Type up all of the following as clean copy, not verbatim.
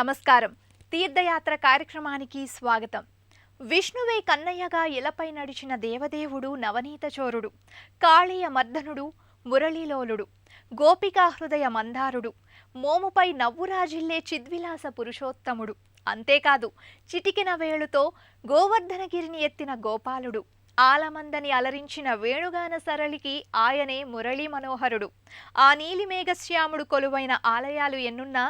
నమస్కారం. తీర్థయాత్ర కార్యక్రమానికి స్వాగతం. విష్ణువే కన్నయ్యగా ఇలపై నడిచిన దేవదేవుడు నవనీత చోరుడు, కాళీయ మర్దనుడు, మురళీలోలుడు, గోపికా హృదయ మందారుడు, మోముపై నవ్వురాజిల్లే చిద్విలాస పురుషోత్తముడు. అంతేకాదు, చిటికిన వేళుతో గోవర్ధనగిరిని ఎత్తిన గోపాలుడు, ఆలమందని అలరించిన వేణుగాన సరళికి ఆయనే మురళీ మనోహరుడు. ఆ నీలిమేఘశ్యాముడు కొలువైన ఆలయాలు ఎన్నున్నా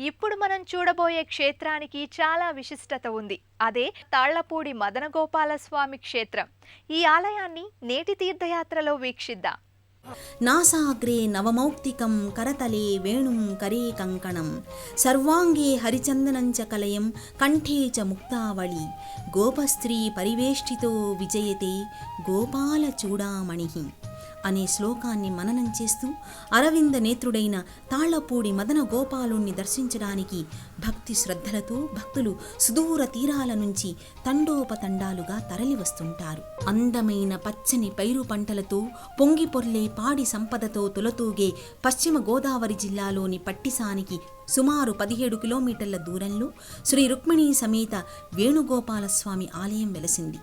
ఇప్పుడు మనం చూడబోయే క్షేత్రానికి చాలా విశిష్టత ఉంది. అదే తాళ్లపూడి మదనగోపాలస్వామి క్షేత్రం. ఈ ఆలయాన్ని నేటి తీర్థయాత్రలో వీక్షిద్దాం. నాసాగ్రే నవమౌక్తికం కరతలే వేణుం కరే కంకణం సర్వాంగే హరిచందనంచ కలయం కంఠే చ ముక్తావళి గోపస్త్రీ పరివేష్టితో విజయతే గోపాల చూడామణి అనే శ్లోకాన్ని మననం చేస్తూ అరవింద నేత్రుడైన తాళ్లపూడి మదన గోపాలుణ్ణి దర్శించడానికి భక్తి శ్రద్ధలతో భక్తులు సుదూర తీరాల నుంచి తండోపతండాలుగా తరలివస్తుంటారు. అందమైన పచ్చని పైరు పంటలతో పొంగిపొర్లే పాడి సంపదతో తులతూగే పశ్చిమ గోదావరి జిల్లాలోని పట్టిసానికి సుమారు 17 కిలోమీటర్ల దూరంలో శ్రీ రుక్మిణీ సమేత వేణుగోపాలస్వామి ఆలయం వెలసింది.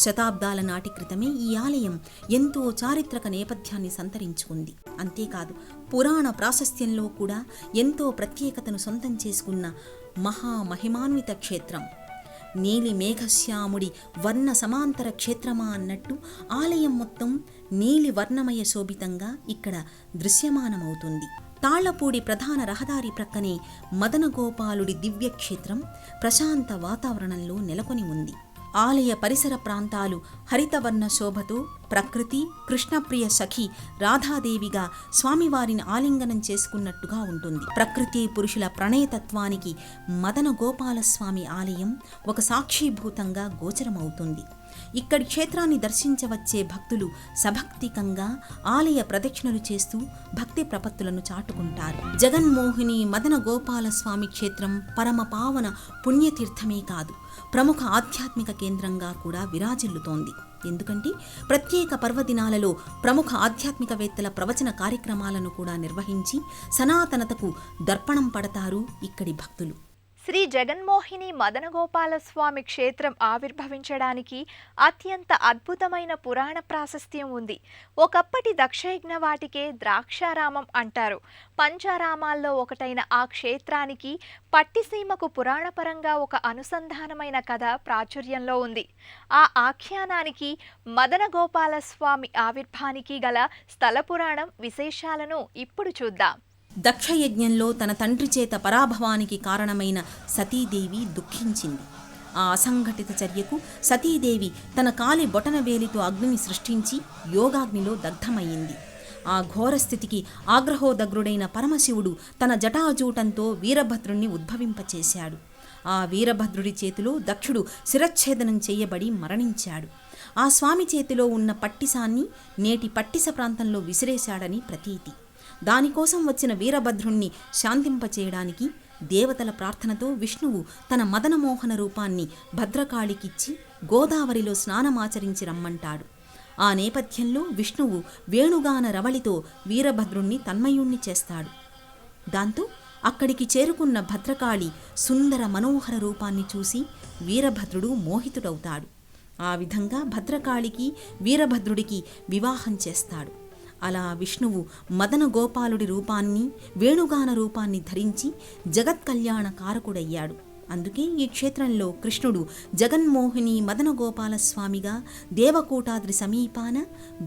శతాబ్దాల నాటి క్రితమే ఈ ఆలయం ఎంతో చారిత్రక నేపథ్యాన్ని సంతరించుకుంది. అంతేకాదు, పురాణ ప్రాశస్త్యంలో కూడా ఎంతో ప్రత్యేకతను సొంతం చేసుకున్న మహామహిమాన్విత క్షేత్రం. నీలి మేఘశ్యాముడి వర్ణ సమాంతర క్షేత్రమా అన్నట్టు ఆలయం మొత్తం నీలి వర్ణమయ శోభితంగా ఇక్కడ దృశ్యమానమవుతుంది. తాళ్లపూడి ప్రధాన రహదారి ప్రక్కనే మదనగోపాలుడి దివ్యక్షేత్రం ప్రశాంత వాతావరణంలో నెలకొని ఉంది. ఆలయ పరిసర ప్రాంతాలు హరితవర్ణ శోభతో ప్రకృతి కృష్ణప్రియ సఖి రాధాదేవిగా స్వామివారిని ఆలింగనం చేసుకున్నట్టుగా ఉంటుంది. ప్రకృతి పురుషుల ప్రణయతత్వానికి మదన గోపాలస్వామి ఆలయం ఒక సాక్షిభూతంగా గోచరమవుతుంది. ఇక్కడి క్షేత్రాన్ని దర్శించవచ్చే భక్తులు సభక్తికంగా ఆలయ ప్రదక్షిణలు చేస్తూ భక్తి ప్రపత్తులను చాటుకుంటారు. జగన్మోహిని మదన గోపాలస్వామి క్షేత్రం పరమ పావన పుణ్యతీర్థమే కాదు, ప్రముఖ ఆధ్యాత్మిక కేంద్రంగా కూడా విరాజిల్లుతోంది. ఎందుకంటే ప్రత్యేక పర్వదినాలలో ప్రముఖ ఆధ్యాత్మికవేత్తల ప్రవచన కార్యక్రమాలను కూడా నిర్వహించి సనాతనతకు దర్పణం పడతారు ఇక్కడి భక్తులు. శ్రీ జగన్మోహిని మదనగోపాలస్వామి క్షేత్రం ఆవిర్భవించడానికి అత్యంత అద్భుతమైన పురాణ ప్రాశస్త్యం ఉంది. ఒకప్పటి దక్షయజ్ఞ వాటికే ద్రాక్షారామం అంటారు. పంచారామాల్లో ఒకటైన ఆ క్షేత్రానికి పట్టిసీమకు పురాణపరంగా ఒక అనుసంధానమైన కథ ప్రాచుర్యంలో ఉంది. ఆ ఆఖ్యానానికి మదనగోపాలస్వామి ఆవిర్భానికి గల స్థల పురాణం విశేషాలను ఇప్పుడు చూద్దాం. దక్షయజ్ఞంలో తన తండ్రి చేత పరాభవానికి కారణమైన సతీదేవి దుఃఖించింది. ఆ అసంఘటిత చర్యకు సతీదేవి తన కాలి బొటనవేలితో అగ్నిని సృష్టించి యోగాగ్నిలో దగ్ధమయ్యింది. ఆ ఘోరస్థితికి ఆగ్రహోదగ్రుడైన పరమశివుడు తన జటాజూటంతో వీరభద్రుణ్ణి ఉద్భవింపచేశాడు. ఆ వీరభద్రుడి చేతిలో దక్షుడు శిరచ్ఛేదనం చేయబడి మరణించాడు. ఆ స్వామి చేతిలో ఉన్న పట్టిసాన్ని నేటి పట్టిస ప్రాంతంలో విసిరేశాడని ప్రతీతి. దానికోసం వచ్చిన వీరభద్రుణ్ణి శాంతింపచేయడానికి దేవతల ప్రార్థనతో విష్ణువు తన మదనమోహన రూపాన్ని భద్రకాళికిచ్చి గోదావరిలో స్నానమాచరించి రమ్మంటాడు. ఆ నేపథ్యంలో విష్ణువు వేణుగాన రవళితో వీరభద్రుణ్ణి తన్మయుణ్ణి చేస్తాడు. దాంతో అక్కడికి చేరుకున్న భద్రకాళి సుందర మనోహర రూపాన్ని చూసి వీరభద్రుడు మోహితుడవుతాడు. ఆ విధంగా భద్రకాళికి వీరభద్రుడికి వివాహం చేస్తాడు. అలా విష్ణువు మదన గోపాలుడి రూపాన్ని వేణుగాన రూపాన్ని ధరించి జగత్కళ్యాణ కారకుడయ్యాడు. అందుకే ఈ క్షేత్రంలో కృష్ణుడు జగన్మోహిని మదన గోపాలస్వామిగా దేవకోటాద్రి సమీపాన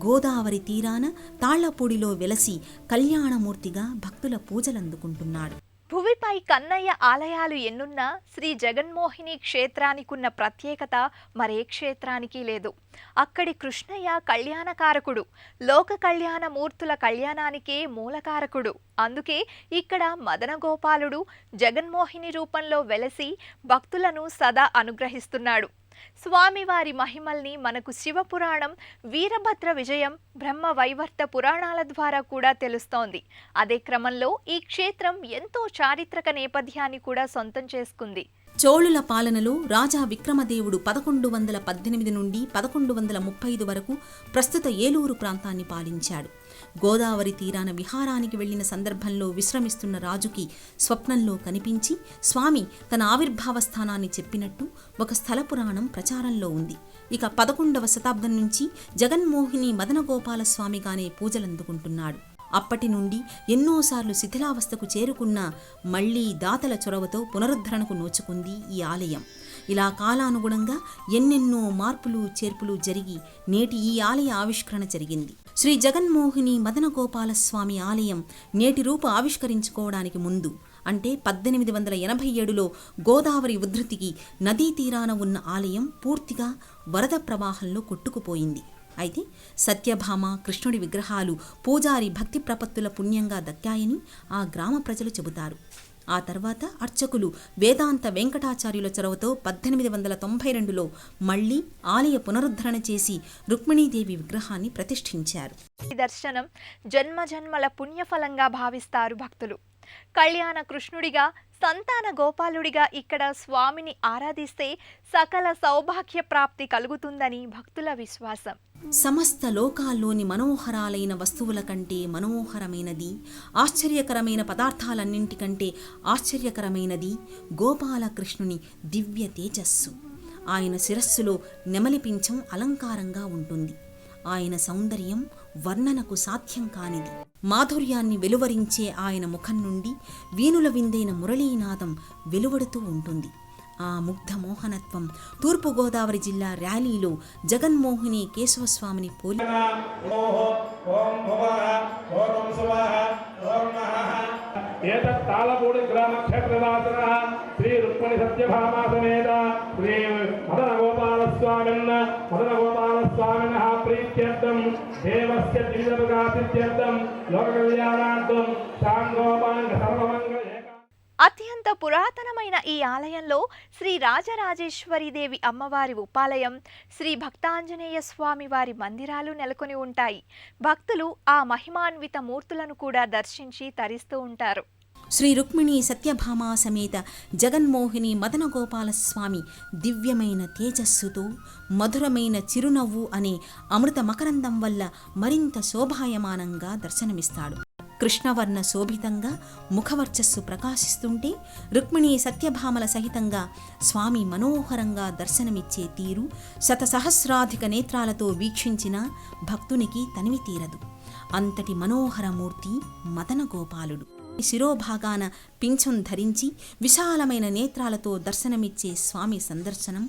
గోదావరి తీరాన తాళ్లపూడిలో వెలసి కళ్యాణమూర్తిగా భక్తుల పూజలందుకుంటున్నాడు. భువిపై కన్నయ్య ఆలయాలు ఎన్నున్నా శ్రీ జగన్మోహిని క్షేత్రానికున్న ప్రత్యేకత మరే క్షేత్రానికి లేదు. అక్కడి కృష్ణయ్య కళ్యాణకారకుడు, లోక కళ్యాణ మూర్తుల కళ్యాణానికే మూలకారకుడు. అందుకే ఇక్కడ మదనగోపాలుడు జగన్మోహిని రూపంలో వెలసి భక్తులను సదా అనుగ్రహిస్తున్నాడు. స్వామివారి మహిమల్ని మనకు శివపురాణం, వీరభద్ర విజయం, బ్రహ్మ వైవర్త పురాణాల ద్వారా కూడా తెలుస్తోంది. అదే క్రమంలో ఈ క్షేత్రం ఎంతో చారిత్రక నేపథ్యాన్ని కూడా సొంతం చేసుకుంది. చోళుల పాలనలో రాజా విక్రమదేవుడు 1118 నుండి 1135 వరకు ప్రస్తుత ఏలూరు ప్రాంతాన్ని పాలించాడు. గోదావరి తీరాన విహారానికి వెళ్లిన సందర్భంలో విశ్రమిస్తున్న రాజుకి స్వప్నంలో కనిపించి స్వామి తన ఆవిర్భావ స్థానాన్ని చెప్పినట్టు ఒక స్థల పురాణం ప్రచారంలో ఉంది. ఇక 11వ శతాబ్దం నుంచి జగన్మోహిని మదనగోపాల స్వామిగానే పూజలందుకుంటున్నాడు. అప్పటి నుండి ఎన్నోసార్లు శిథిలావస్థకు చేరుకున్న మళ్లీ దాతల చొరవతో పునరుద్ధరణకు నోచుకుంది ఈ ఆలయం. ఇలా కాలానుగుణంగా ఎన్నెన్నో మార్పులు చేర్పులు జరిగి నేటి ఈ ఆలయ ఆవిష్కరణ జరిగింది. శ్రీ జగన్మోహిని మదనగోపాల స్వామి ఆలయం నేటి రూపు ఆవిష్కరించుకోవడానికి ముందు అంటే 1887లో గోదావరి ఉధృతికి నదీ తీరాన ఉన్న ఆలయం పూర్తిగా వరద ప్రవాహంలో కొట్టుకుపోయింది. అయితే సత్యభామ కృష్ణుడి విగ్రహాలు పూజారి భక్తి ప్రపత్తుల పుణ్యంగా దక్కాయని ఆ గ్రామ ప్రజలు చెబుతారు. ఆ తర్వాత అర్చకులు వేదాంత వెంకటాచార్యుల చొరవతో 1892లో మళ్లీ ఆలయ పునరుద్ధరణ చేసి రుక్మిణీదేవి విగ్రహాన్ని ప్రతిష్ఠించారు. ఈ దర్శనం జన్మజన్మల పుణ్యఫలంగా భావిస్తారు భక్తులు. కళ్యాణ కృష్ణుడిగా సంతాన గోపాలుడిగా ఇక్కడ స్వామిని ఆరాధిస్తే సకల సౌభాగ్య ప్రాప్తి కలుగుతుందని భక్తుల విశ్వాసం. సమస్త లోకాల్లోని మనోహరాలైన వస్తువుల కంటే మనోహరమైనది, ఆశ్చర్యకరమైన పదార్థాలన్నింటికంటే ఆశ్చర్యకరమైనది గోపాలకృష్ణుని దివ్య తేజస్సు. ఆయన శిరస్సులో నెమలిపించం అలంకారంగా ఉంటుంది. ఆయన సౌందర్యం వర్ణనకు సాధ్యం కానిది. మాధుర్యాన్ని వెలువరించే ఆయన ముఖం నుండి వీణుల విందైన మురళీనాదం వెలువడుతూ ఉంటుంది. ఆ ముగ్ధ మోహనత్వం తూర్పుగోదావరి జిల్లా ర్యాలీలో జగన్మోహిని కేశవస్వామిని పోలి తాళపూడి గ్రామ క్షేత్రవాసన శ్రీ రుక్మిణి సత్యభామా సమేత శ్రీ మదనగోపాలస్వామిన ప్రీత్యర్థం దేవస్య దివ్యప్రకాశిత్యర్థం లోక కళ్యాణార్థం శాంగోపాంగ సర్వమంగళ. అత్యంత పురాతనమైన ఈ ఆలయంలో శ్రీ రాజరాజేశ్వరీదేవి అమ్మవారి ఉపాలయం, శ్రీ భక్తాంజనేయ స్వామి వారి మందిరాలు నెలకొని ఉంటాయి. భక్తులు ఆ మహిమాన్విత మూర్తులను కూడా దర్శించి తరిస్తూ ఉంటారు. శ్రీ రుక్మిణి సత్యభామ సమేత జగన్మోహిని మదనగోపాల స్వామి దివ్యమైన తేజస్సుతో మధురమైన చిరునవ్వు అనే అమృత మకరందం వల్ల మరింత శోభాయమానంగా దర్శనమిస్తాడు. కృష్ణవర్ణ శోభితంగా ముఖవర్చస్సు ప్రకాశిస్తుంటే రుక్మిణీ సత్యభామల సహితంగా స్వామి మనోహరంగా దర్శనమిచ్చే తీరు శతసహస్రాధిక నేత్రాలతో వీక్షించిన భక్తునికి తనివి తీరదు. అంతటి మనోహరమూర్తి మదనగోపాలుడు. శిరోభాగాన పింఛం ధరించి విశాలమైన నేత్రాలతో దర్శనమిచ్చే స్వామి సందర్శనం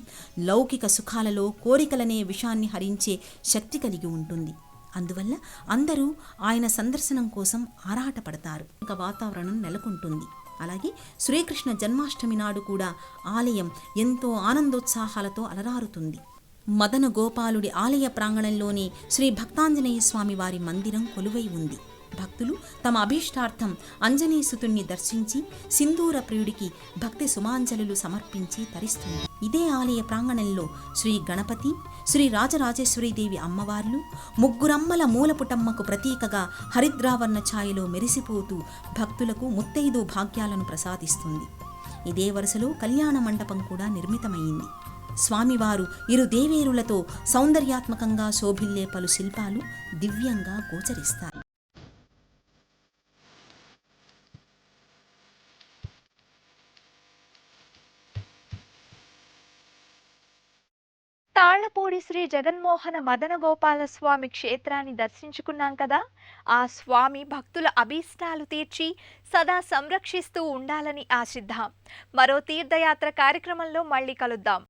లౌకిక సుఖాలలో కోరికలనే విషాన్ని హరించే శక్తి కలిగి ఉంటుంది. అందువల్ల అందరూ ఆయన సందర్శనం కోసం ఆరాటపడతారు. ఇంకా వాతావరణం నెలకొంటుంది. అలాగే శ్రీకృష్ణ జన్మాష్టమి నాడు కూడా ఆలయం ఎంతో ఆనందోత్సాహాలతో అలరారుతుంది. మదన గోపాలుడి ఆలయ ప్రాంగణంలోనే శ్రీ భక్తాంజనేయ స్వామి వారి మందిరం కొలువై ఉంది. భక్తులు తమ అభీష్టార్థం అంజనీసుతుణ్ణి దర్శించి సింధూర ప్రియుడికి భక్తి సుమాంజలులు సమర్పించి తరిస్తుంది. ఇదే ఆలయ ప్రాంగణంలో శ్రీ గణపతి, శ్రీ రాజరాజేశ్వరీదేవి అమ్మవార్లు, ముగ్గురమ్మల మూలపుటమ్మకు ప్రతీకగా హరిద్రావర్ణ ఛాయలో మెరిసిపోతూ భక్తులకు ముత్తైదు భాగ్యాలను ప్రసాదిస్తుంది. ఇదే వరుసలో కళ్యాణ మండపం కూడా నిర్మితమైంది. స్వామివారు ఇరు దేవేరులతో సౌందర్యాత్మకంగా శోభిల్లే పలు శిల్పాలు దివ్యంగా గోచరిస్తాయి. తాళ్లపూడి శ్రీ జగన్మోహన మదన గోపాల స్వామి క్షేత్రాన్ని దర్శించుకున్నాం కదా. ఆ స్వామి భక్తుల అభీష్టాలు తీర్చి సదా సంరక్షిస్తూ ఉండాలని ఆశిద్దాం. మరో తీర్థయాత్ర కార్యక్రమంలో మళ్ళీ కలుద్దాం.